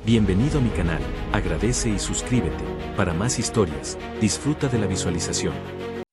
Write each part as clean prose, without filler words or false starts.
Bienvenido a mi canal, agradece y suscríbete. Para más historias, disfruta de la visualización.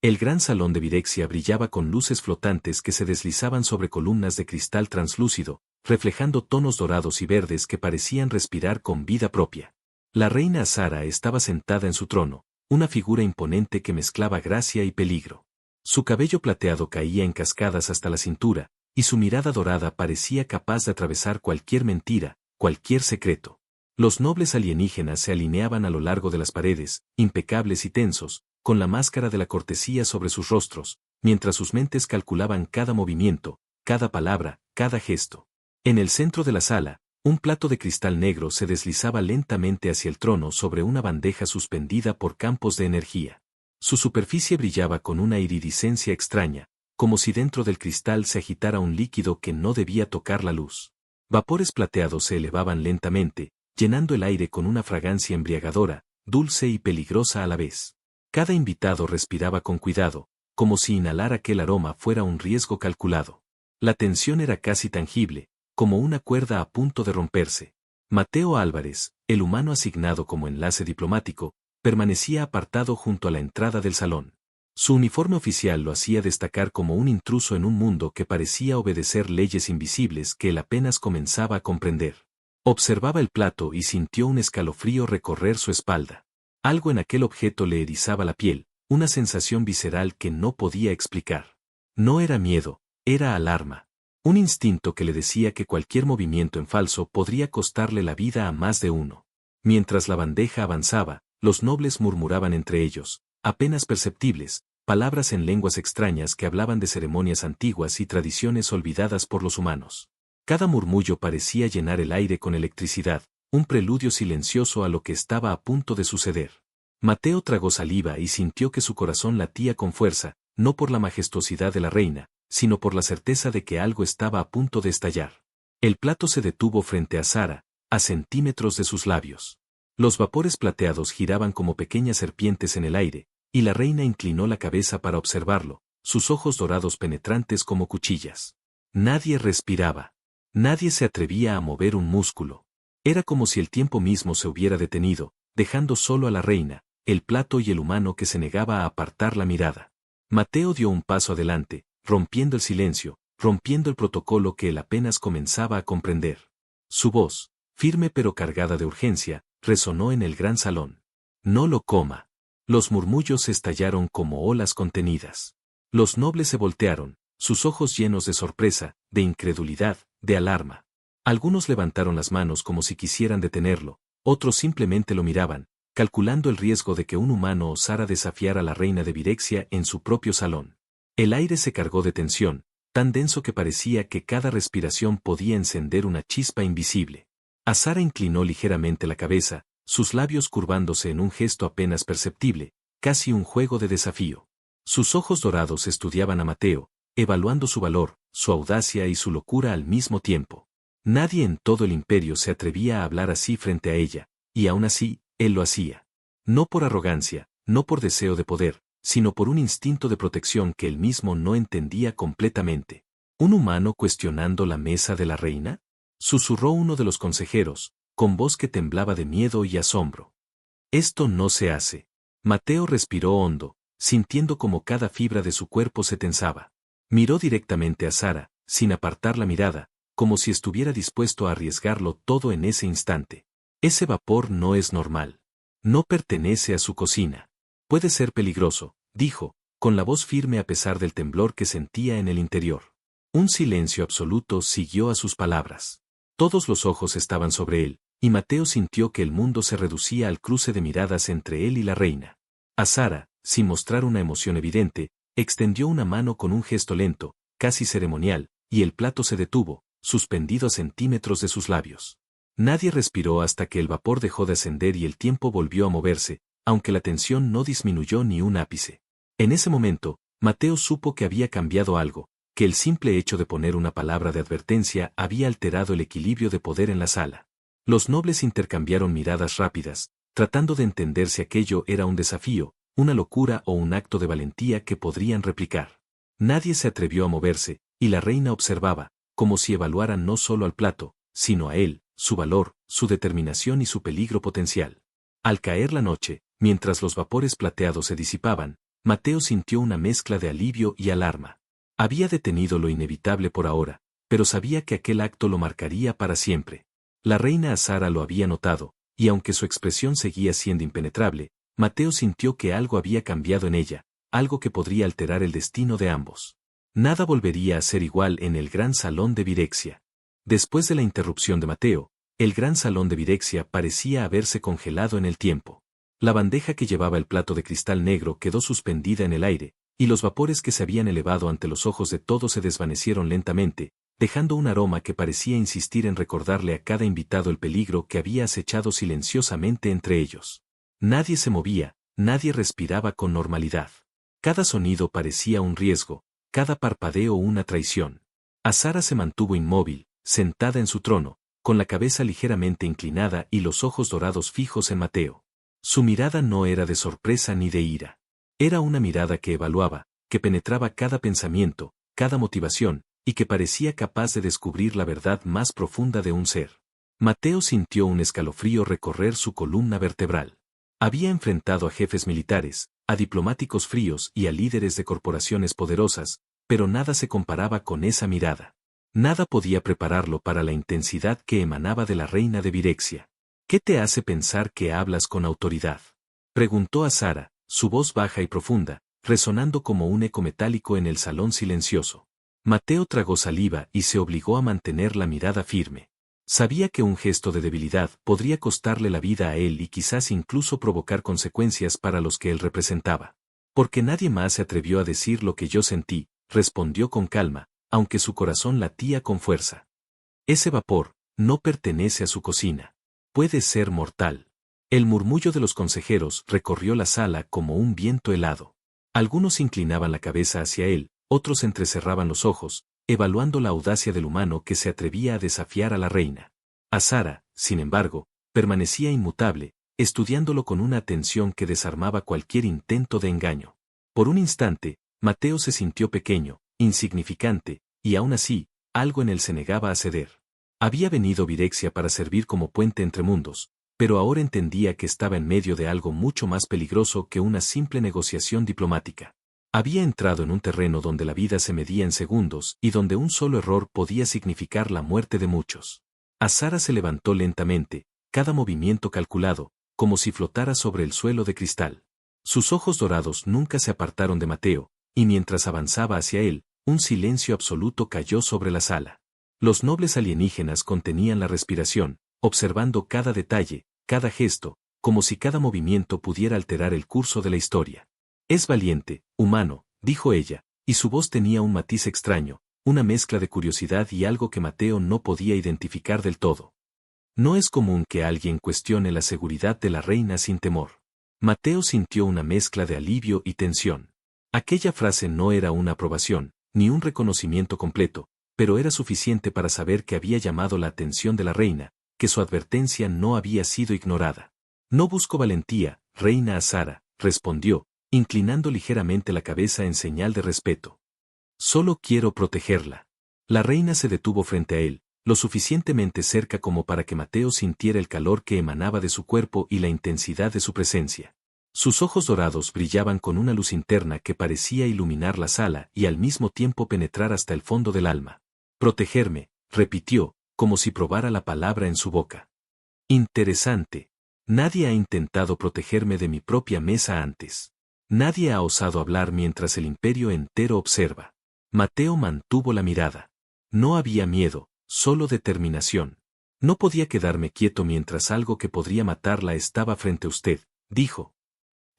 El gran salón de Virexia brillaba con luces flotantes que se deslizaban sobre columnas de cristal translúcido, reflejando tonos dorados y verdes que parecían respirar con vida propia. La reina Azara estaba sentada en su trono, una figura imponente que mezclaba gracia y peligro. Su cabello plateado caía en cascadas hasta la cintura, y su mirada dorada parecía capaz de atravesar cualquier mentira, cualquier secreto. Los nobles alienígenas se alineaban a lo largo de las paredes, impecables y tensos, con la máscara de la cortesía sobre sus rostros, mientras sus mentes calculaban cada movimiento, cada palabra, cada gesto. En el centro de la sala, un plato de cristal negro se deslizaba lentamente hacia el trono sobre una bandeja suspendida por campos de energía. Su superficie brillaba con una iridiscencia extraña, como si dentro del cristal se agitara un líquido que no debía tocar la luz. Vapores plateados se elevaban lentamente, llenando el aire con una fragancia embriagadora, dulce y peligrosa a la vez. Cada invitado respiraba con cuidado, como si inhalar aquel aroma fuera un riesgo calculado. La tensión era casi tangible, como una cuerda a punto de romperse. Mateo Álvarez, el humano asignado como enlace diplomático, permanecía apartado junto a la entrada del salón. Su uniforme oficial lo hacía destacar como un intruso en un mundo que parecía obedecer leyes invisibles que él apenas comenzaba a comprender. Observaba el plato y sintió un escalofrío recorrer su espalda. Algo en aquel objeto le erizaba la piel, una sensación visceral que no podía explicar. No era miedo, era alarma. Un instinto que le decía que cualquier movimiento en falso podría costarle la vida a más de uno. Mientras la bandeja avanzaba, los nobles murmuraban entre ellos, apenas perceptibles, palabras en lenguas extrañas que hablaban de ceremonias antiguas y tradiciones olvidadas por los humanos. Cada murmullo parecía llenar el aire con electricidad, un preludio silencioso a lo que estaba a punto de suceder. Mateo tragó saliva y sintió que su corazón latía con fuerza, no por la majestuosidad de la reina, sino por la certeza de que algo estaba a punto de estallar. El plato se detuvo frente a Sara, a centímetros de sus labios. Los vapores plateados giraban como pequeñas serpientes en el aire, y la reina inclinó la cabeza para observarlo, sus ojos dorados penetrantes como cuchillas. Nadie respiraba. Nadie se atrevía a mover un músculo. Era como si el tiempo mismo se hubiera detenido, dejando solo a la reina, el plato y el humano que se negaba a apartar la mirada. Mateo dio un paso adelante, rompiendo el silencio, rompiendo el protocolo que él apenas comenzaba a comprender. Su voz, firme pero cargada de urgencia, resonó en el gran salón. No lo coma. Los murmullos estallaron como olas contenidas. Los nobles se voltearon, sus ojos llenos de sorpresa, de incredulidad, de alarma. Algunos levantaron las manos como si quisieran detenerlo, otros simplemente lo miraban, calculando el riesgo de que un humano osara desafiar a la reina de Virexia en su propio salón. El aire se cargó de tensión, tan denso que parecía que cada respiración podía encender una chispa invisible. Azara inclinó ligeramente la cabeza, sus labios curvándose en un gesto apenas perceptible, casi un juego de desafío. Sus ojos dorados estudiaban a Mateo, evaluando su valor, su audacia y su locura al mismo tiempo. Nadie en todo el imperio se atrevía a hablar así frente a ella, y aún así, él lo hacía. No por arrogancia, no por deseo de poder, sino por un instinto de protección que él mismo no entendía completamente. ¿Un humano cuestionando la mesa de la reina? Susurró uno de los consejeros, con voz que temblaba de miedo y asombro. Esto no se hace. Mateo respiró hondo, sintiendo como cada fibra de su cuerpo se tensaba. Miró directamente a Sara, sin apartar la mirada, como si estuviera dispuesto a arriesgarlo todo en ese instante. Ese vapor no es normal. No pertenece a su cocina. Puede ser peligroso, dijo, con la voz firme a pesar del temblor que sentía en el interior. Un silencio absoluto siguió a sus palabras. Todos los ojos estaban sobre él, y Mateo sintió que el mundo se reducía al cruce de miradas entre él y la reina. A Sara, sin mostrar una emoción evidente, extendió una mano con un gesto lento, casi ceremonial, y el plato se detuvo, suspendido a centímetros de sus labios. Nadie respiró hasta que el vapor dejó de ascender y el tiempo volvió a moverse, aunque la tensión no disminuyó ni un ápice. En ese momento, Mateo supo que había cambiado algo, que el simple hecho de poner una palabra de advertencia había alterado el equilibrio de poder en la sala. Los nobles intercambiaron miradas rápidas, tratando de entender si aquello era un desafío, una locura o un acto de valentía que podrían replicar. Nadie se atrevió a moverse, y la reina observaba, como si evaluara no solo al plato, sino a él, su valor, su determinación y su peligro potencial. Al caer la noche, mientras los vapores plateados se disipaban, Mateo sintió una mezcla de alivio y alarma. Había detenido lo inevitable por ahora, pero sabía que aquel acto lo marcaría para siempre. La reina Azara lo había notado, y aunque su expresión seguía siendo impenetrable, Mateo sintió que algo había cambiado en ella, algo que podría alterar el destino de ambos. Nada volvería a ser igual en el gran salón de Virexia. Después de la interrupción de Mateo, el gran salón de Virexia parecía haberse congelado en el tiempo. La bandeja que llevaba el plato de cristal negro quedó suspendida en el aire, y los vapores que se habían elevado ante los ojos de todos se desvanecieron lentamente, dejando un aroma que parecía insistir en recordarle a cada invitado el peligro que había acechado silenciosamente entre ellos. Nadie se movía, nadie respiraba con normalidad. Cada sonido parecía un riesgo, cada parpadeo una traición. Azara se mantuvo inmóvil, sentada en su trono, con la cabeza ligeramente inclinada y los ojos dorados fijos en Mateo. Su mirada no era de sorpresa ni de ira. Era una mirada que evaluaba, que penetraba cada pensamiento, cada motivación, y que parecía capaz de descubrir la verdad más profunda de un ser. Mateo sintió un escalofrío recorrer su columna vertebral. Había enfrentado a jefes militares, a diplomáticos fríos y a líderes de corporaciones poderosas, pero nada se comparaba con esa mirada. Nada podía prepararlo para la intensidad que emanaba de la reina de Virexia. ¿Qué te hace pensar que hablas con autoridad?, preguntó Azara, su voz baja y profunda, resonando como un eco metálico en el salón silencioso. Mateo tragó saliva y se obligó a mantener la mirada firme. Sabía que un gesto de debilidad podría costarle la vida a él y quizás incluso provocar consecuencias para los que él representaba. Porque nadie más se atrevió a decir lo que yo sentí, respondió con calma, aunque su corazón latía con fuerza. Ese vapor no pertenece a su cocina. Puede ser mortal. El murmullo de los consejeros recorrió la sala como un viento helado. Algunos inclinaban la cabeza hacia él, otros entrecerraban los ojos, evaluando la audacia del humano que se atrevía a desafiar a la reina. Azara, sin embargo, permanecía inmutable, estudiándolo con una atención que desarmaba cualquier intento de engaño. Por un instante, Mateo se sintió pequeño, insignificante, y aún así, algo en él se negaba a ceder. Había venido Virexia para servir como puente entre mundos, pero ahora entendía que estaba en medio de algo mucho más peligroso que una simple negociación diplomática. Había entrado en un terreno donde la vida se medía en segundos y donde un solo error podía significar la muerte de muchos. Azara se levantó lentamente, cada movimiento calculado, como si flotara sobre el suelo de cristal. Sus ojos dorados nunca se apartaron de Mateo, y mientras avanzaba hacia él, un silencio absoluto cayó sobre la sala. Los nobles alienígenas contenían la respiración, observando cada detalle, cada gesto, como si cada movimiento pudiera alterar el curso de la historia. Es valiente, humano, dijo ella, y su voz tenía un matiz extraño, una mezcla de curiosidad y algo que Mateo no podía identificar del todo. No es común que alguien cuestione la seguridad de la reina sin temor. Mateo sintió una mezcla de alivio y tensión. Aquella frase no era una aprobación, ni un reconocimiento completo, pero era suficiente para saber que había llamado la atención de la reina, que su advertencia no había sido ignorada. No busco valentía, reina Azara, respondió, inclinando ligeramente la cabeza en señal de respeto. Solo quiero protegerla. La reina se detuvo frente a él, lo suficientemente cerca como para que Mateo sintiera el calor que emanaba de su cuerpo y la intensidad de su presencia. Sus ojos dorados brillaban con una luz interna que parecía iluminar la sala y al mismo tiempo penetrar hasta el fondo del alma. Protegerme, repitió, como si probara la palabra en su boca. Interesante. Nadie ha intentado protegerme de mi propia mesa antes. Nadie ha osado hablar mientras el imperio entero observa. Mateo mantuvo la mirada. No había miedo, solo determinación. No podía quedarme quieto mientras algo que podría matarla estaba frente a usted, dijo.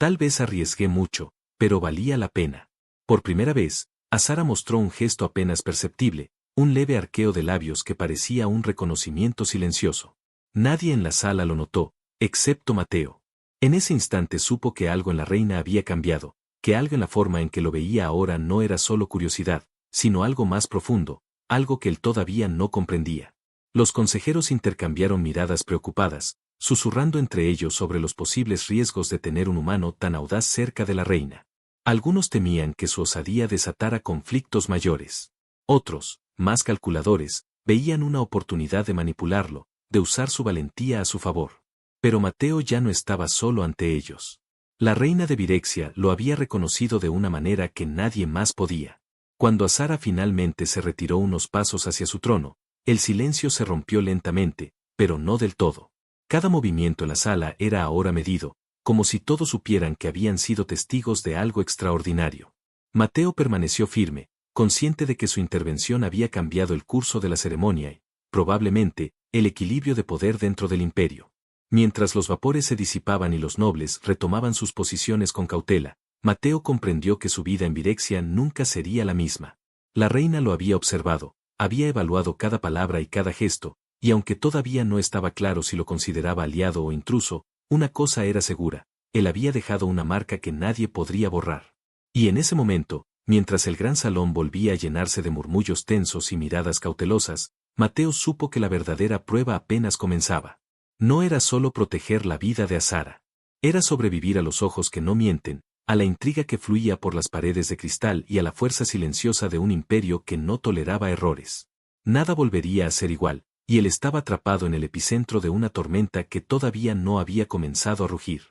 Tal vez arriesgué mucho, pero valía la pena. Por primera vez, Azara mostró un gesto apenas perceptible, un leve arqueo de labios que parecía un reconocimiento silencioso. Nadie en la sala lo notó, excepto Mateo. En ese instante supo que algo en la reina había cambiado, que algo en la forma en que lo veía ahora no era solo curiosidad, sino algo más profundo, algo que él todavía no comprendía. Los consejeros intercambiaron miradas preocupadas, susurrando entre ellos sobre los posibles riesgos de tener un humano tan audaz cerca de la reina. Algunos temían que su osadía desatara conflictos mayores. Otros, más calculadores, veían una oportunidad de manipularlo, de usar su valentía a su favor. Pero Mateo ya no estaba solo ante ellos. La reina de Virexia lo había reconocido de una manera que nadie más podía. Cuando Azara finalmente se retiró unos pasos hacia su trono, el silencio se rompió lentamente, pero no del todo. Cada movimiento en la sala era ahora medido, como si todos supieran que habían sido testigos de algo extraordinario. Mateo permaneció firme, consciente de que su intervención había cambiado el curso de la ceremonia y, probablemente, el equilibrio de poder dentro del imperio. Mientras los vapores se disipaban y los nobles retomaban sus posiciones con cautela, Mateo comprendió que su vida en Virexia nunca sería la misma. La reina lo había observado, había evaluado cada palabra y cada gesto, y aunque todavía no estaba claro si lo consideraba aliado o intruso, una cosa era segura, él había dejado una marca que nadie podría borrar. Y en ese momento, mientras el gran salón volvía a llenarse de murmullos tensos y miradas cautelosas, Mateo supo que la verdadera prueba apenas comenzaba. No era solo proteger la vida de Azara. Era sobrevivir a los ojos que no mienten, a la intriga que fluía por las paredes de cristal y a la fuerza silenciosa de un imperio que no toleraba errores. Nada volvería a ser igual, y él estaba atrapado en el epicentro de una tormenta que todavía no había comenzado a rugir.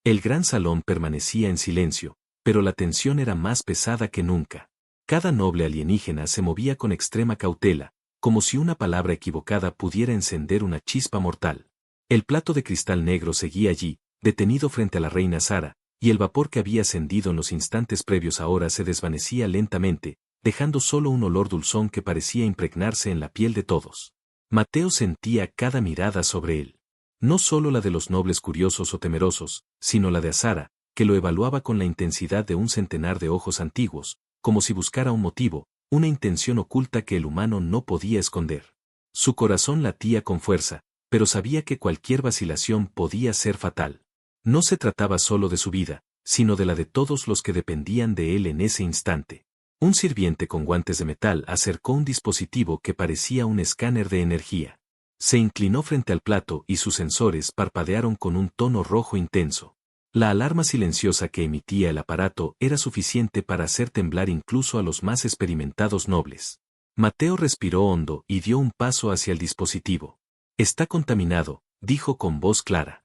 El gran salón permanecía en silencio, pero la tensión era más pesada que nunca. Cada noble alienígena se movía con extrema cautela, como si una palabra equivocada pudiera encender una chispa mortal. El plato de cristal negro seguía allí, detenido frente a la reina Azara, y el vapor que había ascendido en los instantes previos ahora se desvanecía lentamente, dejando solo un olor dulzón que parecía impregnarse en la piel de todos. Mateo sentía cada mirada sobre él. No solo la de los nobles curiosos o temerosos, sino la de Azara, que lo evaluaba con la intensidad de un centenar de ojos antiguos, como si buscara un motivo, una intención oculta que el humano no podía esconder. Su corazón latía con fuerza, pero sabía que cualquier vacilación podía ser fatal. No se trataba solo de su vida, sino de la de todos los que dependían de él en ese instante. Un sirviente con guantes de metal acercó un dispositivo que parecía un escáner de energía. Se inclinó frente al plato y sus sensores parpadearon con un tono rojo intenso. La alarma silenciosa que emitía el aparato era suficiente para hacer temblar incluso a los más experimentados nobles. Mateo respiró hondo y dio un paso hacia el dispositivo. «Está contaminado», dijo con voz clara.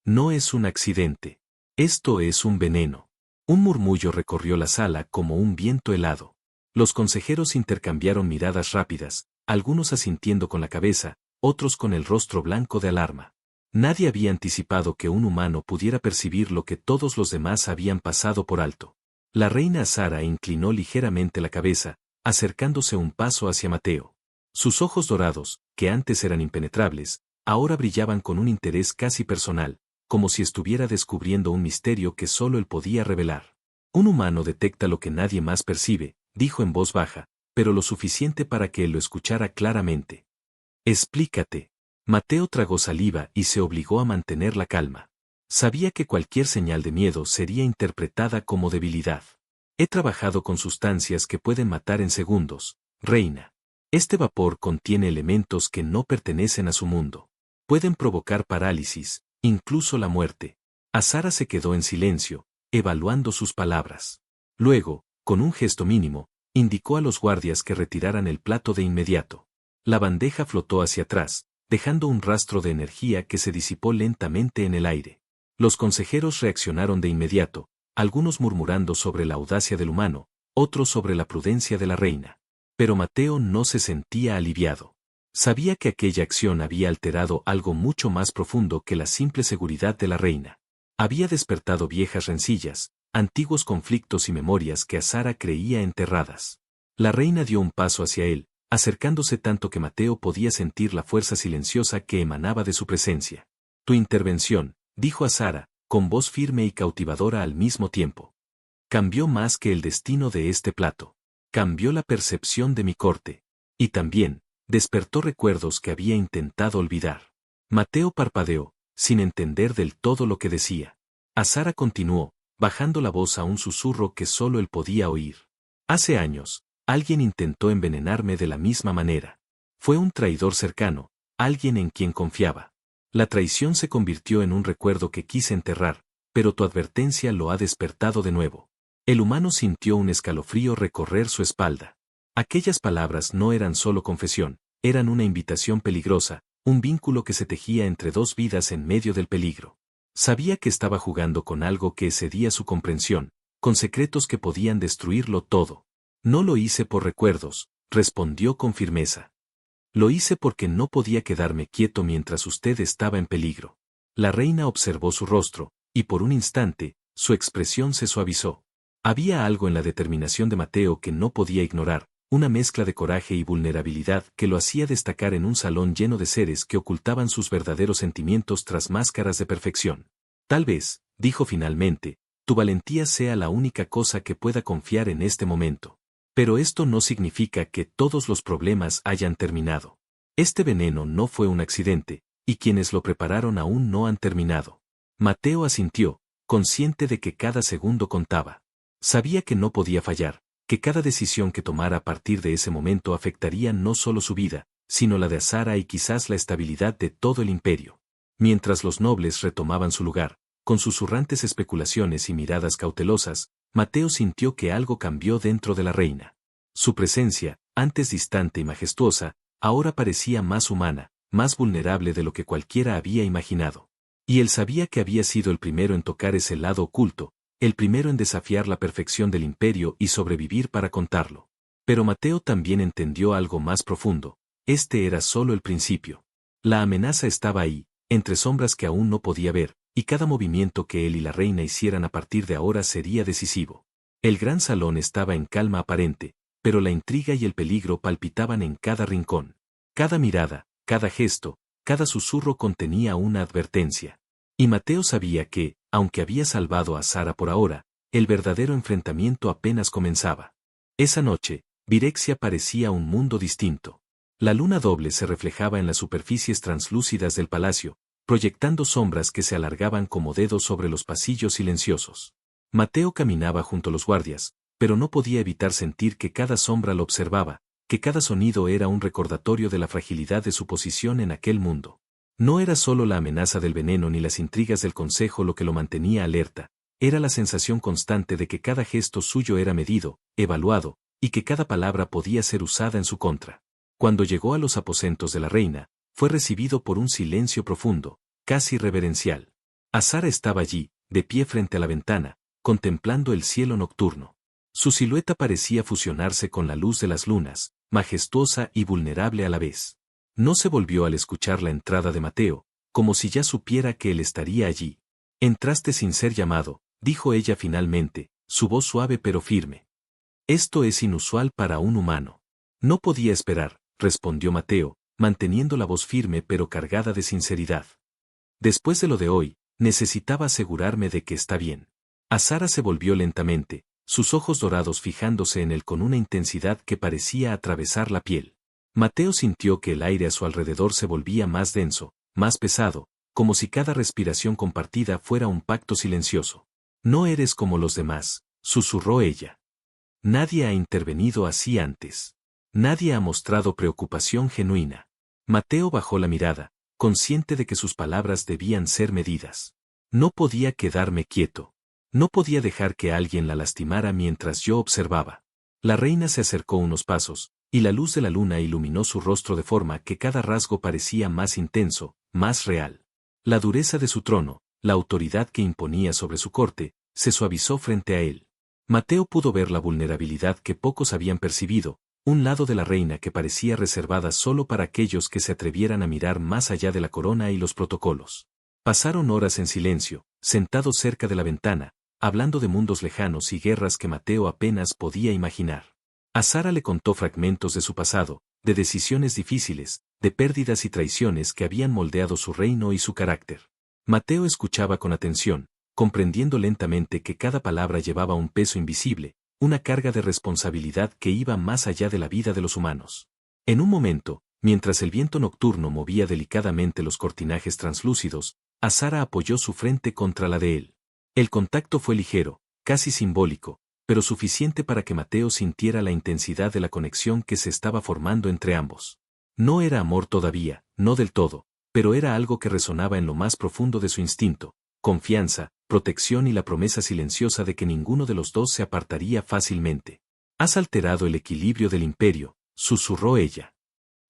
«No es un accidente. Esto es un veneno». Un murmullo recorrió la sala como un viento helado. Los consejeros intercambiaron miradas rápidas, algunos asintiendo con la cabeza, otros con el rostro blanco de alarma. Nadie había anticipado que un humano pudiera percibir lo que todos los demás habían pasado por alto. La reina Azara inclinó ligeramente la cabeza, acercándose un paso hacia Mateo. Sus ojos dorados, que antes eran impenetrables, ahora brillaban con un interés casi personal, como si estuviera descubriendo un misterio que solo él podía revelar. Un humano detecta lo que nadie más percibe, dijo en voz baja, pero lo suficiente para que él lo escuchara claramente. «Explícate». Mateo tragó saliva y se obligó a mantener la calma. Sabía que cualquier señal de miedo sería interpretada como debilidad. «He trabajado con sustancias que pueden matar en segundos, reina. Este vapor contiene elementos que no pertenecen a su mundo. Pueden provocar parálisis, incluso la muerte». Azara se quedó en silencio, evaluando sus palabras. Luego, con un gesto mínimo, indicó a los guardias que retiraran el plato de inmediato. La bandeja flotó hacia atrás, dejando un rastro de energía que se disipó lentamente en el aire. Los consejeros reaccionaron de inmediato, algunos murmurando sobre la audacia del humano, otros sobre la prudencia de la reina. Pero Mateo no se sentía aliviado. Sabía que aquella acción había alterado algo mucho más profundo que la simple seguridad de la reina. Había despertado viejas rencillas, antiguos conflictos y memorias que Azara creía enterradas. La reina dio un paso hacia él, acercándose tanto que Mateo podía sentir la fuerza silenciosa que emanaba de su presencia. «Tu intervención», dijo Azara, con voz firme y cautivadora al mismo tiempo. «Cambió más que el destino de este plato. Cambió la percepción de mi corte. Y también, despertó recuerdos que había intentado olvidar». Mateo parpadeó, sin entender del todo lo que decía. Azara continuó, bajando la voz a un susurro que solo él podía oír. «Hace años, alguien intentó envenenarme de la misma manera. Fue un traidor cercano, alguien en quien confiaba. La traición se convirtió en un recuerdo que quise enterrar, pero tu advertencia lo ha despertado de nuevo». El humano sintió un escalofrío recorrer su espalda. Aquellas palabras no eran solo confesión, eran una invitación peligrosa, un vínculo que se tejía entre dos vidas en medio del peligro. Sabía que estaba jugando con algo que excedía su comprensión, con secretos que podían destruirlo todo. No lo hice por recuerdos, respondió con firmeza. Lo hice porque no podía quedarme quieto mientras usted estaba en peligro. La reina observó su rostro, y por un instante, su expresión se suavizó. Había algo en la determinación de Mateo que no podía ignorar, una mezcla de coraje y vulnerabilidad que lo hacía destacar en un salón lleno de seres que ocultaban sus verdaderos sentimientos tras máscaras de perfección. Tal vez, dijo finalmente, tu valentía sea la única cosa que pueda confiar en este momento. Pero esto no significa que todos los problemas hayan terminado. Este veneno no fue un accidente, y quienes lo prepararon aún no han terminado. Mateo asintió, consciente de que cada segundo contaba. Sabía que no podía fallar, que cada decisión que tomara a partir de ese momento afectaría no solo su vida, sino la de Azara y quizás la estabilidad de todo el imperio. Mientras los nobles retomaban su lugar, con susurrantes especulaciones y miradas cautelosas, Mateo sintió que algo cambió dentro de la reina. Su presencia, antes distante y majestuosa, ahora parecía más humana, más vulnerable de lo que cualquiera había imaginado. Y él sabía que había sido el primero en tocar ese lado oculto, el primero en desafiar la perfección del imperio y sobrevivir para contarlo. Pero Mateo también entendió algo más profundo. Este era solo el principio. La amenaza estaba ahí, entre sombras que aún no podía ver, y cada movimiento que él y la reina hicieran a partir de ahora sería decisivo. El gran salón estaba en calma aparente, pero la intriga y el peligro palpitaban en cada rincón. Cada mirada, cada gesto, cada susurro contenía una advertencia. Y Mateo sabía que, aunque había salvado a Azara por ahora, el verdadero enfrentamiento apenas comenzaba. Esa noche, Virexia parecía un mundo distinto. La luna doble se reflejaba en las superficies translúcidas del palacio, proyectando sombras que se alargaban como dedos sobre los pasillos silenciosos. Mateo caminaba junto a los guardias, pero no podía evitar sentir que cada sombra lo observaba, que cada sonido era un recordatorio de la fragilidad de su posición en aquel mundo. No era solo la amenaza del veneno ni las intrigas del consejo lo que lo mantenía alerta, era la sensación constante de que cada gesto suyo era medido, evaluado, y que cada palabra podía ser usada en su contra. Cuando llegó a los aposentos de la reina, fue recibido por un silencio profundo, casi reverencial. Azara estaba allí, de pie frente a la ventana, contemplando el cielo nocturno. Su silueta parecía fusionarse con la luz de las lunas, majestuosa y vulnerable a la vez. No se volvió al escuchar la entrada de Mateo, como si ya supiera que él estaría allí. Entraste sin ser llamado, dijo ella finalmente, su voz suave pero firme. Esto es inusual para un humano. No podía esperar, respondió Mateo, manteniendo la voz firme pero cargada de sinceridad. Después de lo de hoy, necesitaba asegurarme de que está bien. Azara se volvió lentamente, sus ojos dorados fijándose en él con una intensidad que parecía atravesar la piel. Mateo sintió que el aire a su alrededor se volvía más denso, más pesado, como si cada respiración compartida fuera un pacto silencioso. No eres como los demás, susurró ella. Nadie ha intervenido así antes. Nadie ha mostrado preocupación genuina. Mateo bajó la mirada, consciente de que sus palabras debían ser medidas. No podía quedarme quieto. No podía dejar que alguien la lastimara mientras yo observaba. La reina se acercó unos pasos, y la luz de la luna iluminó su rostro de forma que cada rasgo parecía más intenso, más real. La dureza de su trono, la autoridad que imponía sobre su corte, se suavizó frente a él. Mateo pudo ver la vulnerabilidad que pocos habían percibido, un lado de la reina que parecía reservada solo para aquellos que se atrevieran a mirar más allá de la corona y los protocolos. Pasaron horas en silencio, sentados cerca de la ventana, hablando de mundos lejanos y guerras que Mateo apenas podía imaginar. Azara le contó fragmentos de su pasado, de decisiones difíciles, de pérdidas y traiciones que habían moldeado su reino y su carácter. Mateo escuchaba con atención, comprendiendo lentamente que cada palabra llevaba un peso invisible, una carga de responsabilidad que iba más allá de la vida de los humanos. En un momento, mientras el viento nocturno movía delicadamente los cortinajes translúcidos, Azara apoyó su frente contra la de él. El contacto fue ligero, casi simbólico, pero suficiente para que Mateo sintiera la intensidad de la conexión que se estaba formando entre ambos. No era amor todavía, no del todo, pero era algo que resonaba en lo más profundo de su instinto, confianza, protección y la promesa silenciosa de que ninguno de los dos se apartaría fácilmente. Has alterado el equilibrio del imperio, susurró ella.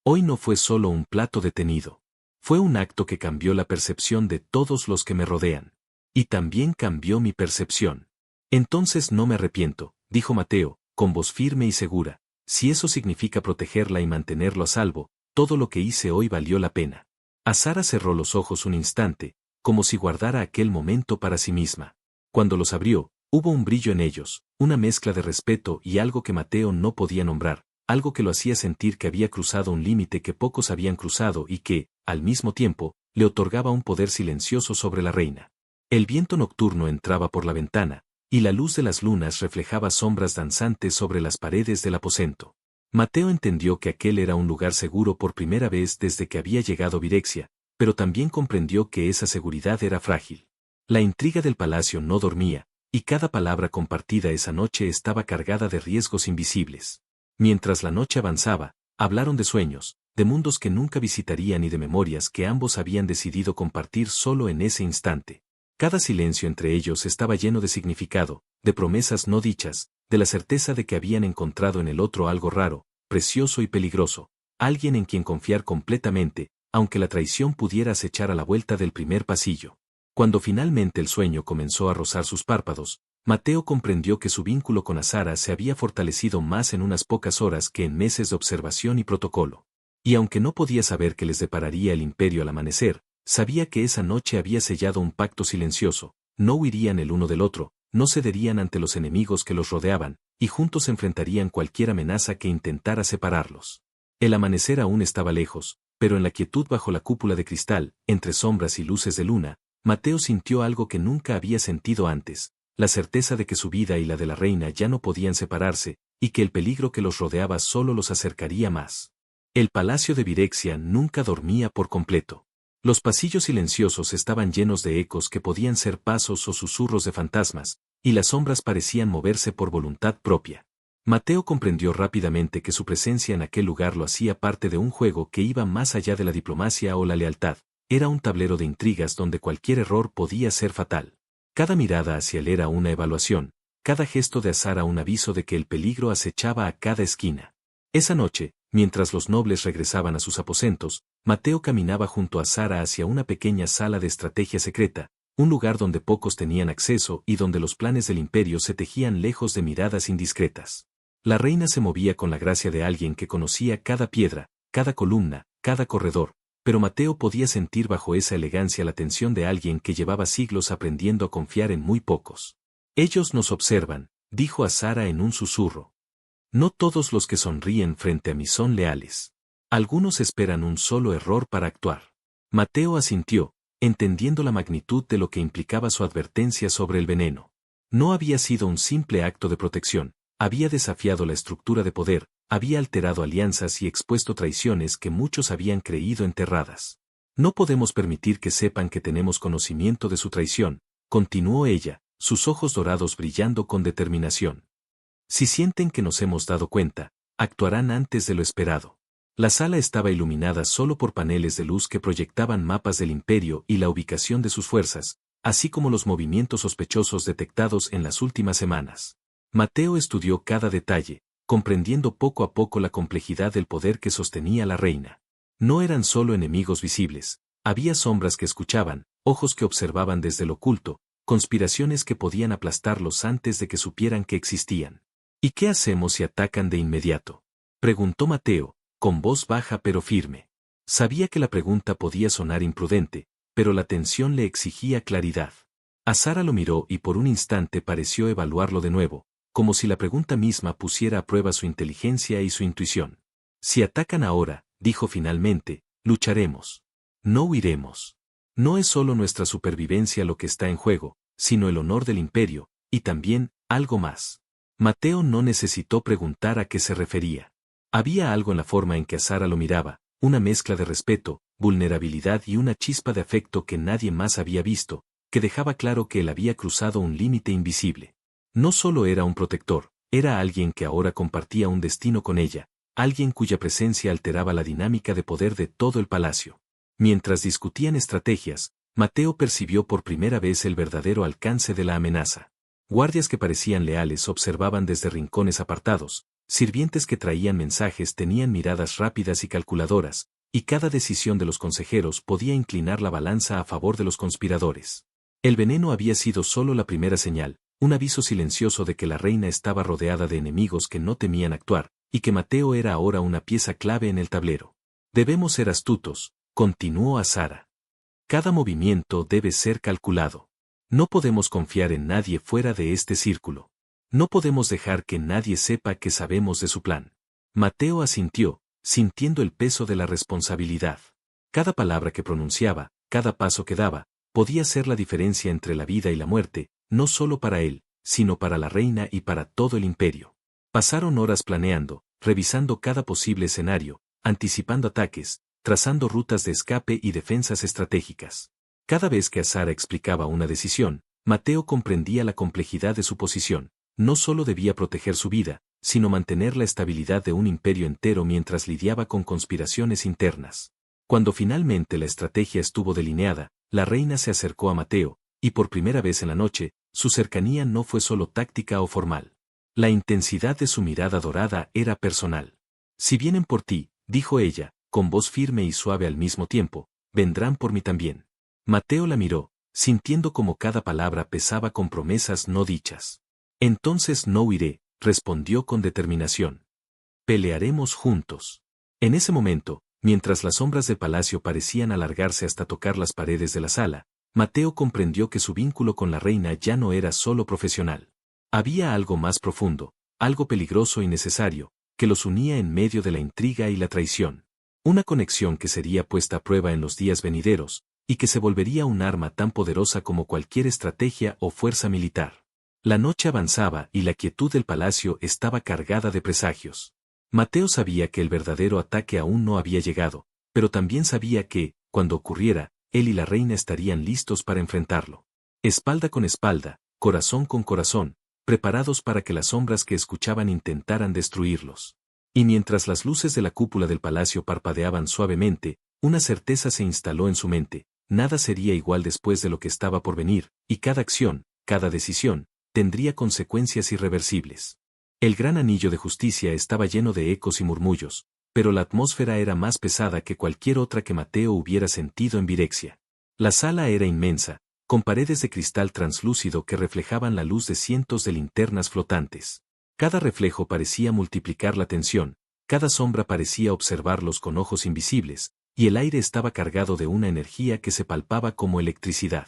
Hoy no fue solo un plato detenido. Fue un acto que cambió la percepción de todos los que me rodean. Y también cambió mi percepción. Entonces no me arrepiento, dijo Mateo, con voz firme y segura. Si eso significa protegerla y mantenerlo a salvo, todo lo que hice hoy valió la pena. Azara cerró los ojos un instante, como si guardara aquel momento para sí misma. Cuando los abrió, hubo un brillo en ellos, una mezcla de respeto y algo que Mateo no podía nombrar, algo que lo hacía sentir que había cruzado un límite que pocos habían cruzado y que, al mismo tiempo, le otorgaba un poder silencioso sobre la reina. El viento nocturno entraba por la ventana, y la luz de las lunas reflejaba sombras danzantes sobre las paredes del aposento. Mateo entendió que aquel era un lugar seguro por primera vez desde que había llegado a Virexia, pero también comprendió que esa seguridad era frágil. La intriga del palacio no dormía, y cada palabra compartida esa noche estaba cargada de riesgos invisibles. Mientras la noche avanzaba, hablaron de sueños, de mundos que nunca visitarían y de memorias que ambos habían decidido compartir solo en ese instante. Cada silencio entre ellos estaba lleno de significado, de promesas no dichas, de la certeza de que habían encontrado en el otro algo raro, precioso y peligroso, alguien en quien confiar completamente, aunque la traición pudiera acechar a la vuelta del primer pasillo. Cuando finalmente el sueño comenzó a rozar sus párpados, Mateo comprendió que su vínculo con Azara se había fortalecido más en unas pocas horas que en meses de observación y protocolo. Y aunque no podía saber qué les depararía el imperio al amanecer, sabía que esa noche había sellado un pacto silencioso, no huirían el uno del otro, no cederían ante los enemigos que los rodeaban, y juntos enfrentarían cualquier amenaza que intentara separarlos. El amanecer aún estaba lejos, pero en la quietud bajo la cúpula de cristal, entre sombras y luces de luna, Mateo sintió algo que nunca había sentido antes, la certeza de que su vida y la de la reina ya no podían separarse, y que el peligro que los rodeaba solo los acercaría más. El palacio de Virexia nunca dormía por completo. Los pasillos silenciosos estaban llenos de ecos que podían ser pasos o susurros de fantasmas, y las sombras parecían moverse por voluntad propia. Mateo comprendió rápidamente que su presencia en aquel lugar lo hacía parte de un juego que iba más allá de la diplomacia o la lealtad. Era un tablero de intrigas donde cualquier error podía ser fatal. Cada mirada hacia él era una evaluación, cada gesto de Azara un aviso de que el peligro acechaba a cada esquina. Esa noche, mientras los nobles regresaban a sus aposentos, Mateo caminaba junto a Azara hacia una pequeña sala de estrategia secreta, un lugar donde pocos tenían acceso y donde los planes del imperio se tejían lejos de miradas indiscretas. La reina se movía con la gracia de alguien que conocía cada piedra, cada columna, cada corredor, pero Mateo podía sentir bajo esa elegancia la tensión de alguien que llevaba siglos aprendiendo a confiar en muy pocos. Ellos nos observan, dijo Azara en un susurro. No todos los que sonríen frente a mí son leales. Algunos esperan un solo error para actuar. Mateo asintió, entendiendo la magnitud de lo que implicaba su advertencia sobre el veneno. No había sido un simple acto de protección, había desafiado la estructura de poder, había alterado alianzas y expuesto traiciones que muchos habían creído enterradas. No podemos permitir que sepan que tenemos conocimiento de su traición, continuó ella, sus ojos dorados brillando con determinación. Si sienten que nos hemos dado cuenta, actuarán antes de lo esperado. La sala estaba iluminada solo por paneles de luz que proyectaban mapas del imperio y la ubicación de sus fuerzas, así como los movimientos sospechosos detectados en las últimas semanas. Mateo estudió cada detalle, comprendiendo poco a poco la complejidad del poder que sostenía la reina. No eran solo enemigos visibles, había sombras que escuchaban, ojos que observaban desde lo oculto, conspiraciones que podían aplastarlos antes de que supieran que existían. ¿Y qué hacemos si atacan de inmediato?, preguntó Mateo, con voz baja pero firme. Sabía que la pregunta podía sonar imprudente, pero la tensión le exigía claridad. Azara lo miró y por un instante pareció evaluarlo de nuevo, como si la pregunta misma pusiera a prueba su inteligencia y su intuición. Si atacan ahora, dijo finalmente, lucharemos. No huiremos. No es solo nuestra supervivencia lo que está en juego, sino el honor del imperio, y también, algo más. Mateo no necesitó preguntar a qué se refería. Había algo en la forma en que Azara lo miraba, una mezcla de respeto, vulnerabilidad y una chispa de afecto que nadie más había visto, que dejaba claro que él había cruzado un límite invisible. No solo era un protector, era alguien que ahora compartía un destino con ella, alguien cuya presencia alteraba la dinámica de poder de todo el palacio. Mientras discutían estrategias, Mateo percibió por primera vez el verdadero alcance de la amenaza. Guardias que parecían leales observaban desde rincones apartados, sirvientes que traían mensajes tenían miradas rápidas y calculadoras, y cada decisión de los consejeros podía inclinar la balanza a favor de los conspiradores. El veneno había sido solo la primera señal, un aviso silencioso de que la reina estaba rodeada de enemigos que no temían actuar, y que Mateo era ahora una pieza clave en el tablero. Debemos ser astutos, continuó Azara. Cada movimiento debe ser calculado. No podemos confiar en nadie fuera de este círculo. No podemos dejar que nadie sepa que sabemos de su plan. Mateo asintió, sintiendo el peso de la responsabilidad. Cada palabra que pronunciaba, cada paso que daba, podía ser la diferencia entre la vida y la muerte, no solo para él, sino para la reina y para todo el imperio. Pasaron horas planeando, revisando cada posible escenario, anticipando ataques, trazando rutas de escape y defensas estratégicas. Cada vez que Azara explicaba una decisión, Mateo comprendía la complejidad de su posición. No solo debía proteger su vida, sino mantener la estabilidad de un imperio entero mientras lidiaba con conspiraciones internas. Cuando finalmente la estrategia estuvo delineada, la reina se acercó a Mateo, y por primera vez en la noche, su cercanía no fue solo táctica o formal. La intensidad de su mirada dorada era personal. Si vienen por ti, dijo ella, con voz firme y suave al mismo tiempo, vendrán por mí también. Mateo la miró, sintiendo como cada palabra pesaba con promesas no dichas. Entonces no huiré, respondió con determinación. Pelearemos juntos. En ese momento, mientras las sombras del palacio parecían alargarse hasta tocar las paredes de la sala, Mateo comprendió que su vínculo con la reina ya no era solo profesional. Había algo más profundo, algo peligroso y necesario, que los unía en medio de la intriga y la traición. Una conexión que sería puesta a prueba en los días venideros, y que se volvería un arma tan poderosa como cualquier estrategia o fuerza militar. La noche avanzaba y la quietud del palacio estaba cargada de presagios. Mateo sabía que el verdadero ataque aún no había llegado, pero también sabía que, cuando ocurriera, él y la reina estarían listos para enfrentarlo. Espalda con espalda, corazón con corazón, preparados para que las sombras que escuchaban intentaran destruirlos. Y mientras las luces de la cúpula del palacio parpadeaban suavemente, una certeza se instaló en su mente: nada sería igual después de lo que estaba por venir, y cada acción, cada decisión, tendría consecuencias irreversibles. El gran anillo de justicia estaba lleno de ecos y murmullos, pero la atmósfera era más pesada que cualquier otra que Mateo hubiera sentido en Virexia. La sala era inmensa, con paredes de cristal translúcido que reflejaban la luz de cientos de linternas flotantes. Cada reflejo parecía multiplicar la tensión, cada sombra parecía observarlos con ojos invisibles, y el aire estaba cargado de una energía que se palpaba como electricidad.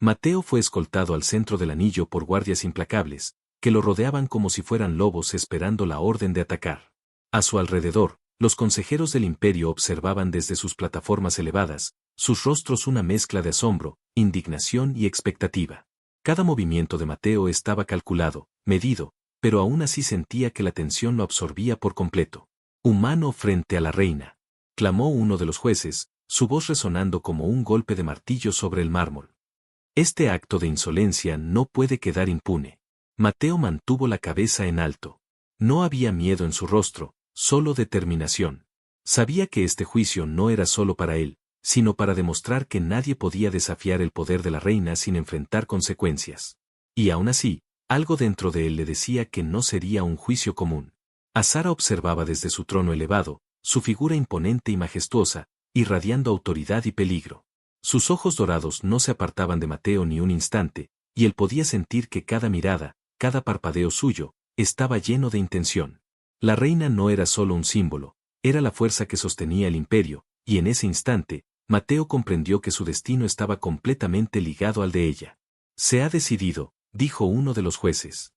Mateo fue escoltado al centro del anillo por guardias implacables, que lo rodeaban como si fueran lobos esperando la orden de atacar. A su alrededor, los consejeros del imperio observaban desde sus plataformas elevadas, sus rostros una mezcla de asombro, indignación y expectativa. Cada movimiento de Mateo estaba calculado, medido, pero aún así sentía que la tensión lo absorbía por completo. «Humano frente a la reina», clamó uno de los jueces, su voz resonando como un golpe de martillo sobre el mármol. Este acto de insolencia no puede quedar impune. Mateo mantuvo la cabeza en alto. No había miedo en su rostro, solo determinación. Sabía que este juicio no era solo para él, sino para demostrar que nadie podía desafiar el poder de la reina sin enfrentar consecuencias. Y aún así, algo dentro de él le decía que no sería un juicio común. Azara observaba desde su trono elevado, su figura imponente y majestuosa, irradiando autoridad y peligro. Sus ojos dorados no se apartaban de Mateo ni un instante, y él podía sentir que cada mirada, cada parpadeo suyo, estaba lleno de intención. La reina no era solo un símbolo, era la fuerza que sostenía el imperio, y en ese instante, Mateo comprendió que su destino estaba completamente ligado al de ella. «Se ha decidido», dijo uno de los jueces.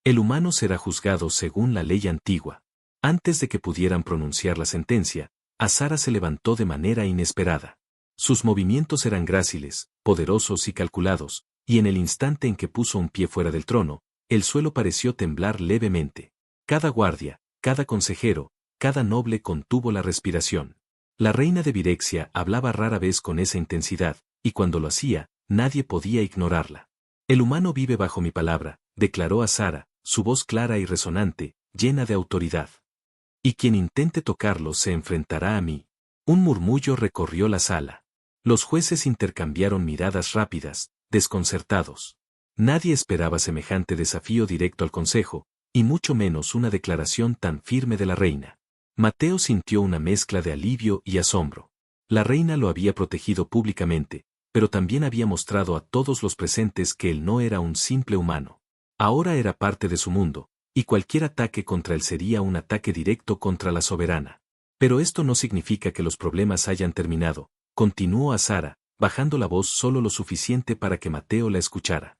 «El humano será juzgado según la ley antigua». Antes de que pudieran pronunciar la sentencia, Azara se levantó de manera inesperada. Sus movimientos eran gráciles, poderosos y calculados, y en el instante en que puso un pie fuera del trono, el suelo pareció temblar levemente. Cada guardia, cada consejero, cada noble contuvo la respiración. La reina de Virexia hablaba rara vez con esa intensidad, y cuando lo hacía, nadie podía ignorarla. «El humano vive bajo mi palabra», declaró Azara, su voz clara y resonante, llena de autoridad. «Y quien intente tocarlo se enfrentará a mí». Un murmullo recorrió la sala. Los jueces intercambiaron miradas rápidas, desconcertados. Nadie esperaba semejante desafío directo al consejo, y mucho menos una declaración tan firme de la reina. Mateo sintió una mezcla de alivio y asombro. La reina lo había protegido públicamente, pero también había mostrado a todos los presentes que él no era un simple humano. Ahora era parte de su mundo, y cualquier ataque contra él sería un ataque directo contra la soberana. Pero esto no significa que los problemas hayan terminado, continuó Azara, bajando la voz solo lo suficiente para que Mateo la escuchara.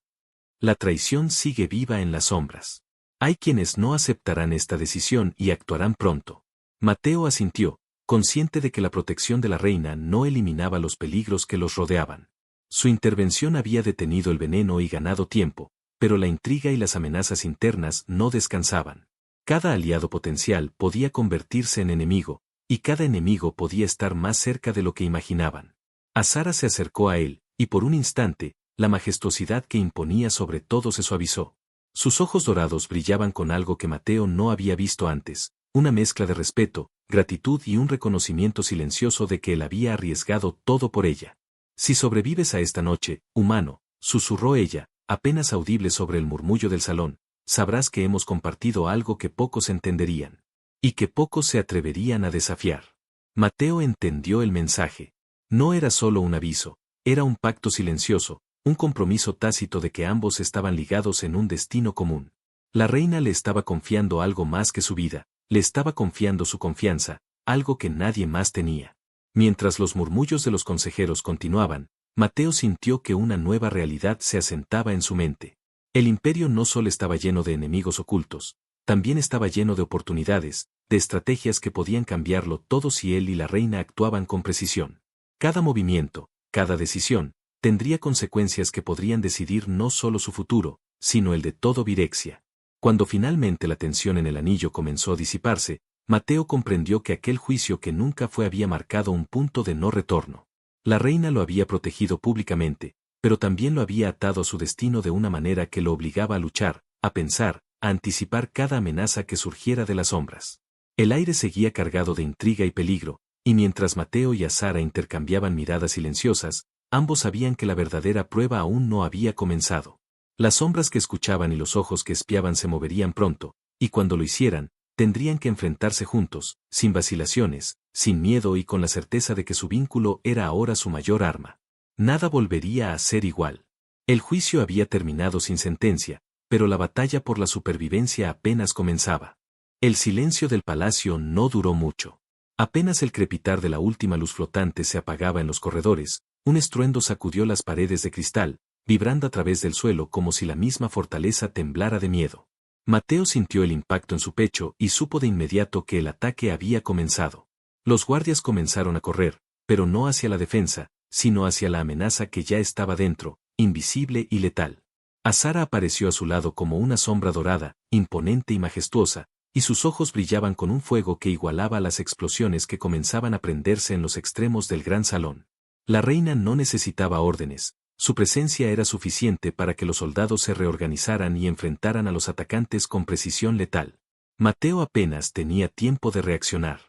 La traición sigue viva en las sombras. Hay quienes no aceptarán esta decisión y actuarán pronto. Mateo asintió, consciente de que la protección de la reina no eliminaba los peligros que los rodeaban. Su intervención había detenido el veneno y ganado tiempo, pero la intriga y las amenazas internas no descansaban. Cada aliado potencial podía convertirse en enemigo, y cada enemigo podía estar más cerca de lo que imaginaban. Azara se acercó a él, y por un instante, la majestuosidad que imponía sobre todo se suavizó. Sus ojos dorados brillaban con algo que Mateo no había visto antes, una mezcla de respeto, gratitud y un reconocimiento silencioso de que él había arriesgado todo por ella. Si sobrevives a esta noche, humano, susurró ella, apenas audible sobre el murmullo del salón, sabrás que hemos compartido algo que pocos entenderían. Y que pocos se atreverían a desafiar. Mateo entendió el mensaje. No era solo un aviso, era un pacto silencioso, un compromiso tácito de que ambos estaban ligados en un destino común. La reina le estaba confiando algo más que su vida, le estaba confiando su confianza, algo que nadie más tenía. Mientras los murmullos de los consejeros continuaban, Mateo sintió que una nueva realidad se asentaba en su mente. El imperio no solo estaba lleno de enemigos ocultos, también estaba lleno de oportunidades, de estrategias que podían cambiarlo todo si él y la reina actuaban con precisión. Cada movimiento, cada decisión, tendría consecuencias que podrían decidir no solo su futuro, sino el de todo Virexia. Cuando finalmente la tensión en el anillo comenzó a disiparse, Mateo comprendió que aquel juicio que nunca fue había marcado un punto de no retorno. La reina lo había protegido públicamente, pero también lo había atado a su destino de una manera que lo obligaba a luchar, a pensar, a anticipar cada amenaza que surgiera de las sombras. El aire seguía cargado de intriga y peligro, y mientras Mateo y Azara intercambiaban miradas silenciosas, ambos sabían que la verdadera prueba aún no había comenzado. Las sombras que escuchaban y los ojos que espiaban se moverían pronto, y cuando lo hicieran, tendrían que enfrentarse juntos, sin vacilaciones, sin miedo y con la certeza de que su vínculo era ahora su mayor arma. Nada volvería a ser igual. El juicio había terminado sin sentencia, pero la batalla por la supervivencia apenas comenzaba. El silencio del palacio no duró mucho. Apenas el crepitar de la última luz flotante se apagaba en los corredores, un estruendo sacudió las paredes de cristal, vibrando a través del suelo como si la misma fortaleza temblara de miedo. Mateo sintió el impacto en su pecho y supo de inmediato que el ataque había comenzado. Los guardias comenzaron a correr, pero no hacia la defensa, sino hacia la amenaza que ya estaba dentro, invisible y letal. Azara apareció a su lado como una sombra dorada, imponente y majestuosa, y sus ojos brillaban con un fuego que igualaba las explosiones que comenzaban a prenderse en los extremos del gran salón. La reina no necesitaba órdenes, su presencia era suficiente para que los soldados se reorganizaran y enfrentaran a los atacantes con precisión letal. Mateo apenas tenía tiempo de reaccionar.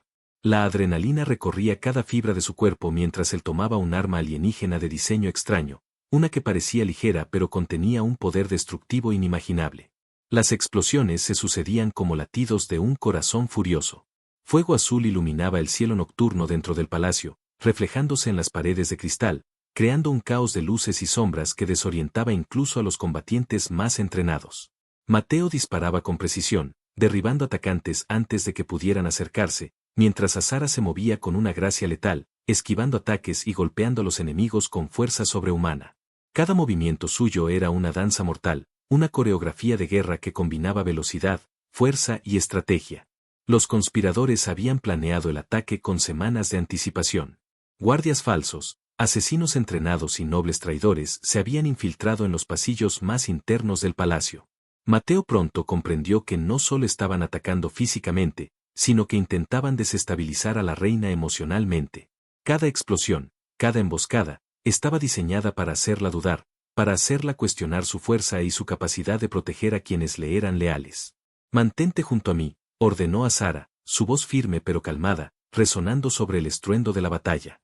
La adrenalina recorría cada fibra de su cuerpo mientras él tomaba un arma alienígena de diseño extraño, una que parecía ligera pero contenía un poder destructivo inimaginable. Las explosiones se sucedían como latidos de un corazón furioso. Fuego azul iluminaba el cielo nocturno dentro del palacio, reflejándose en las paredes de cristal, creando un caos de luces y sombras que desorientaba incluso a los combatientes más entrenados. Mateo disparaba con precisión, derribando atacantes antes de que pudieran acercarse, mientras Azara se movía con una gracia letal, esquivando ataques y golpeando a los enemigos con fuerza sobrehumana. Cada movimiento suyo era una danza mortal, una coreografía de guerra que combinaba velocidad, fuerza y estrategia. Los conspiradores habían planeado el ataque con semanas de anticipación. Guardias falsos, asesinos entrenados y nobles traidores se habían infiltrado en los pasillos más internos del palacio. Mateo pronto comprendió que no solo estaban atacando físicamente, sino que intentaban desestabilizar a la reina emocionalmente. Cada explosión, cada emboscada, estaba diseñada para hacerla dudar, para hacerla cuestionar su fuerza y su capacidad de proteger a quienes le eran leales. «Mantente junto a mí», ordenó Azara, su voz firme pero calmada, resonando sobre el estruendo de la batalla.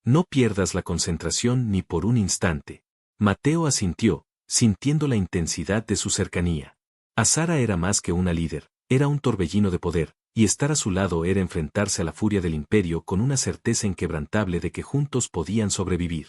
«No pierdas la concentración ni por un instante». Mateo asintió, sintiendo la intensidad de su cercanía. Azara era más que una líder, era un torbellino de poder, y estar a su lado era enfrentarse a la furia del imperio con una certeza inquebrantable de que juntos podían sobrevivir.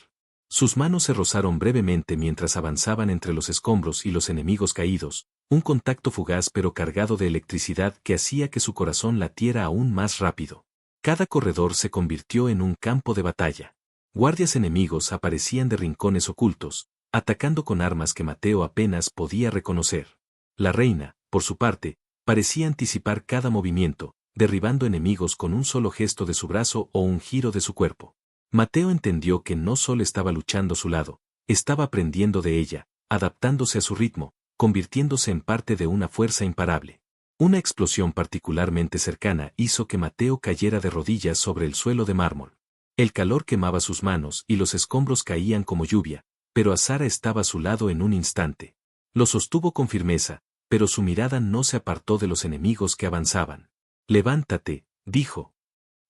Sus manos se rozaron brevemente mientras avanzaban entre los escombros y los enemigos caídos, un contacto fugaz pero cargado de electricidad que hacía que su corazón latiera aún más rápido. Cada corredor se convirtió en un campo de batalla. Guardias enemigos aparecían de rincones ocultos, atacando con armas que Mateo apenas podía reconocer. La reina, por su parte, parecía anticipar cada movimiento, derribando enemigos con un solo gesto de su brazo o un giro de su cuerpo. Mateo entendió que no solo estaba luchando a su lado, estaba aprendiendo de ella, adaptándose a su ritmo, convirtiéndose en parte de una fuerza imparable. Una explosión particularmente cercana hizo que Mateo cayera de rodillas sobre el suelo de mármol. El calor quemaba sus manos y los escombros caían como lluvia, pero Azara estaba a su lado en un instante. Lo sostuvo con firmeza, pero su mirada no se apartó de los enemigos que avanzaban. «Levántate», dijo.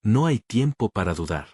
«No hay tiempo para dudar».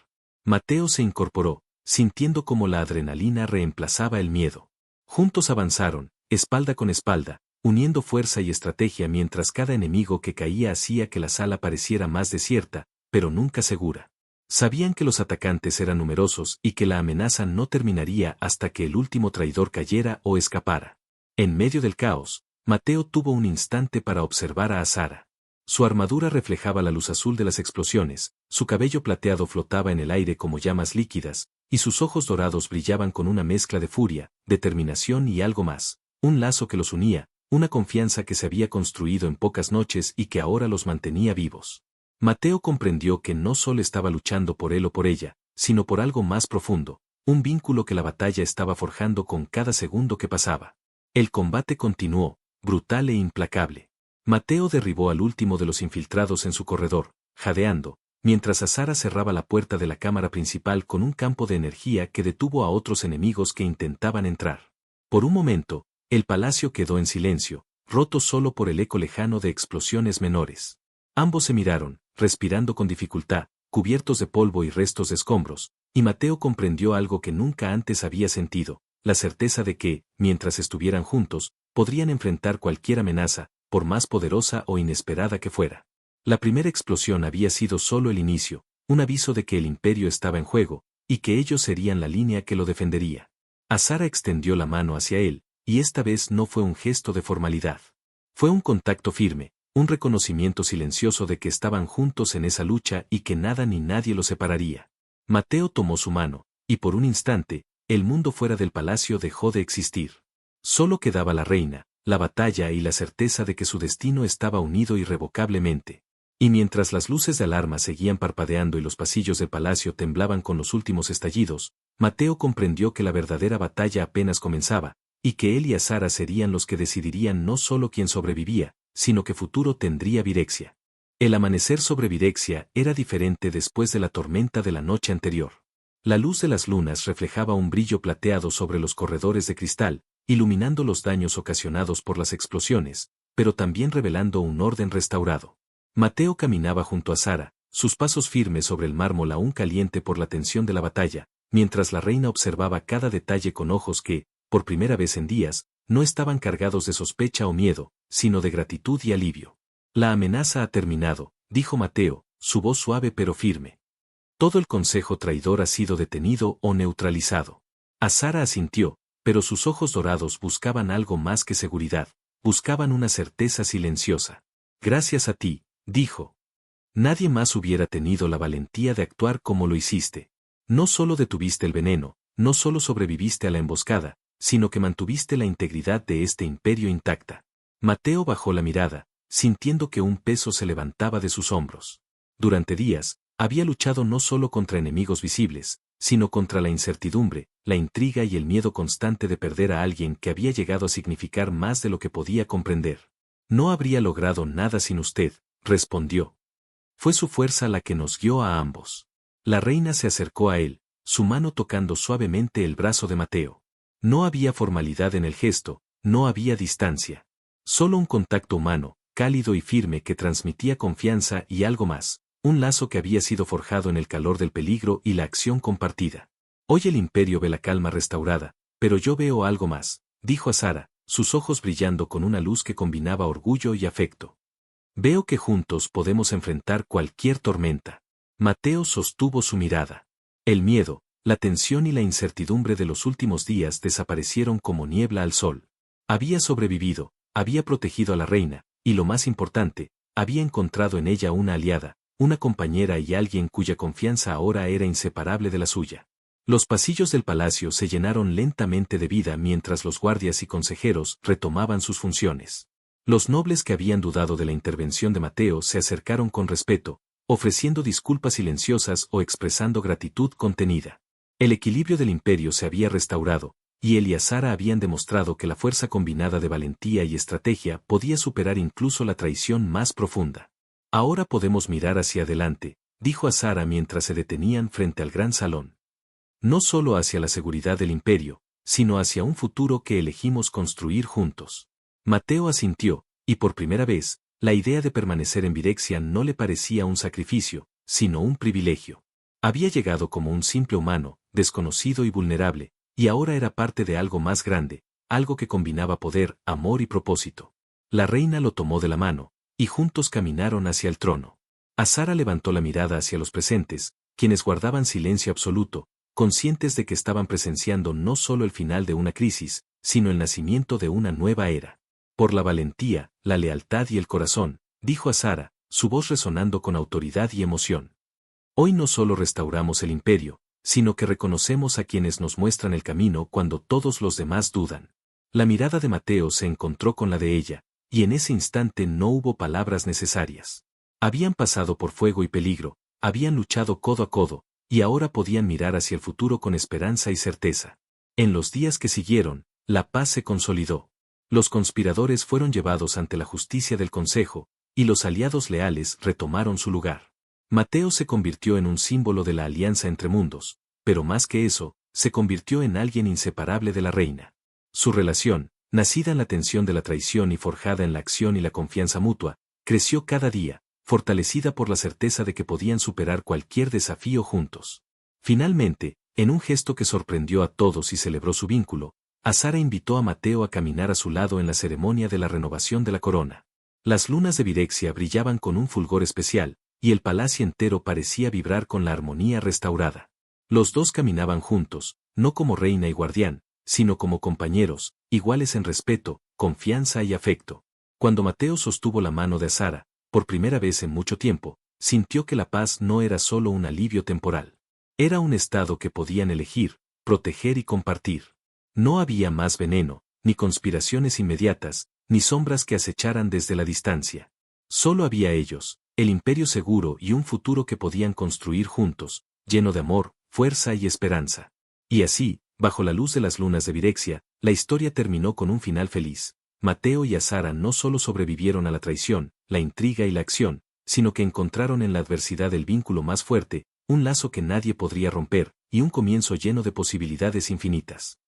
Mateo se incorporó, sintiendo como la adrenalina reemplazaba el miedo. Juntos avanzaron, espalda con espalda, uniendo fuerza y estrategia mientras cada enemigo que caía hacía que la sala pareciera más desierta, pero nunca segura. Sabían que los atacantes eran numerosos y que la amenaza no terminaría hasta que el último traidor cayera o escapara. En medio del caos, Mateo tuvo un instante para observar a Azara. Su armadura reflejaba la luz azul de las explosiones, su cabello plateado flotaba en el aire como llamas líquidas, y sus ojos dorados brillaban con una mezcla de furia, determinación y algo más, un lazo que los unía, una confianza que se había construido en pocas noches y que ahora los mantenía vivos. Mateo comprendió que no solo estaba luchando por él o por ella, sino por algo más profundo, un vínculo que la batalla estaba forjando con cada segundo que pasaba. El combate continuó, brutal e implacable. Mateo derribó al último de los infiltrados en su corredor, jadeando, mientras Azara cerraba la puerta de la cámara principal con un campo de energía que detuvo a otros enemigos que intentaban entrar. Por un momento, el palacio quedó en silencio, roto solo por el eco lejano de explosiones menores. Ambos se miraron, respirando con dificultad, cubiertos de polvo y restos de escombros, y Mateo comprendió algo que nunca antes había sentido, la certeza de que, mientras estuvieran juntos, podrían enfrentar cualquier amenaza, por más poderosa o inesperada que fuera. La primera explosión había sido solo el inicio, un aviso de que el imperio estaba en juego, y que ellos serían la línea que lo defendería. Azara extendió la mano hacia él, y esta vez no fue un gesto de formalidad. Fue un contacto firme, un reconocimiento silencioso de que estaban juntos en esa lucha y que nada ni nadie los separaría. Mateo tomó su mano, y por un instante, el mundo fuera del palacio dejó de existir. Solo quedaba la reina, la batalla y la certeza de que su destino estaba unido irrevocablemente. Y mientras las luces de alarma seguían parpadeando y los pasillos del palacio temblaban con los últimos estallidos, Mateo comprendió que la verdadera batalla apenas comenzaba, y que él y Azara serían los que decidirían no solo quién sobrevivía, sino qué futuro tendría Virexia. El amanecer sobre Virexia era diferente después de la tormenta de la noche anterior. La luz de las lunas reflejaba un brillo plateado sobre los corredores de cristal, iluminando los daños ocasionados por las explosiones, pero también revelando un orden restaurado. Mateo caminaba junto a Azara, sus pasos firmes sobre el mármol aún caliente por la tensión de la batalla, mientras la reina observaba cada detalle con ojos que, por primera vez en días, no estaban cargados de sospecha o miedo, sino de gratitud y alivio. La amenaza ha terminado, dijo Mateo, su voz suave pero firme. Todo el consejo traidor ha sido detenido o neutralizado. Azara asintió, pero sus ojos dorados buscaban algo más que seguridad, buscaban una certeza silenciosa. Gracias a ti, dijo. Nadie más hubiera tenido la valentía de actuar como lo hiciste. No solo detuviste el veneno, no solo sobreviviste a la emboscada, sino que mantuviste la integridad de este imperio intacta. Mateo bajó la mirada, sintiendo que un peso se levantaba de sus hombros. Durante días, había luchado no solo contra enemigos visibles, sino contra la incertidumbre, la intriga y el miedo constante de perder a alguien que había llegado a significar más de lo que podía comprender. No habría logrado nada sin usted, respondió. Fue su fuerza la que nos guió a ambos. La reina se acercó a él, su mano tocando suavemente el brazo de Mateo. No había formalidad en el gesto, no había distancia. Solo un contacto humano, cálido y firme que transmitía confianza y algo más, un lazo que había sido forjado en el calor del peligro y la acción compartida. Hoy el imperio ve la calma restaurada, pero yo veo algo más, dijo Azara, sus ojos brillando con una luz que combinaba orgullo y afecto. Veo que juntos podemos enfrentar cualquier tormenta. Mateo sostuvo su mirada. El miedo, la tensión y la incertidumbre de los últimos días desaparecieron como niebla al sol. Había sobrevivido, había protegido a la reina, y lo más importante, había encontrado en ella una aliada, una compañera y alguien cuya confianza ahora era inseparable de la suya. Los pasillos del palacio se llenaron lentamente de vida mientras los guardias y consejeros retomaban sus funciones. Los nobles que habían dudado de la intervención de Mateo se acercaron con respeto, ofreciendo disculpas silenciosas o expresando gratitud contenida. El equilibrio del imperio se había restaurado, y él y Azara habían demostrado que la fuerza combinada de valentía y estrategia podía superar incluso la traición más profunda. Ahora podemos mirar hacia adelante, dijo Azara mientras se detenían frente al gran salón. No solo hacia la seguridad del imperio, sino hacia un futuro que elegimos construir juntos. Mateo asintió, y por primera vez, la idea de permanecer en Virexia no le parecía un sacrificio, sino un privilegio. Había llegado como un simple humano, desconocido y vulnerable, y ahora era parte de algo más grande, algo que combinaba poder, amor y propósito. La reina lo tomó de la mano, y juntos caminaron hacia el trono. Azara levantó la mirada hacia los presentes, quienes guardaban silencio absoluto, conscientes de que estaban presenciando no solo el final de una crisis, sino el nacimiento de una nueva era. Por la valentía, la lealtad y el corazón, dijo Azara, su voz resonando con autoridad y emoción. Hoy no solo restauramos el imperio, sino que reconocemos a quienes nos muestran el camino cuando todos los demás dudan. La mirada de Mateo se encontró con la de ella, y en ese instante no hubo palabras necesarias. Habían pasado por fuego y peligro, habían luchado codo a codo, y ahora podían mirar hacia el futuro con esperanza y certeza. En los días que siguieron, la paz se consolidó. Los conspiradores fueron llevados ante la justicia del Consejo, y los aliados leales retomaron su lugar. Mateo se convirtió en un símbolo de la alianza entre mundos, pero más que eso, se convirtió en alguien inseparable de la reina. Su relación, nacida en la tensión de la traición y forjada en la acción y la confianza mutua, creció cada día, fortalecida por la certeza de que podían superar cualquier desafío juntos. Finalmente, en un gesto que sorprendió a todos y celebró su vínculo, Azara invitó a Mateo a caminar a su lado en la ceremonia de la renovación de la corona. Las lunas de Virexia brillaban con un fulgor especial, y el palacio entero parecía vibrar con la armonía restaurada. Los dos caminaban juntos, no como reina y guardián, sino como compañeros, iguales en respeto, confianza y afecto. Cuando Mateo sostuvo la mano de Azara, por primera vez en mucho tiempo, sintió que la paz no era solo un alivio temporal. Era un estado que podían elegir, proteger y compartir. No había más veneno, ni conspiraciones inmediatas, ni sombras que acecharan desde la distancia. Solo había ellos, el imperio seguro y un futuro que podían construir juntos, lleno de amor, fuerza y esperanza. Y así, bajo la luz de las lunas de Virexia, la historia terminó con un final feliz. Mateo y Azara no solo sobrevivieron a la traición, la intriga y la acción, sino que encontraron en la adversidad el vínculo más fuerte, un lazo que nadie podría romper, y un comienzo lleno de posibilidades infinitas.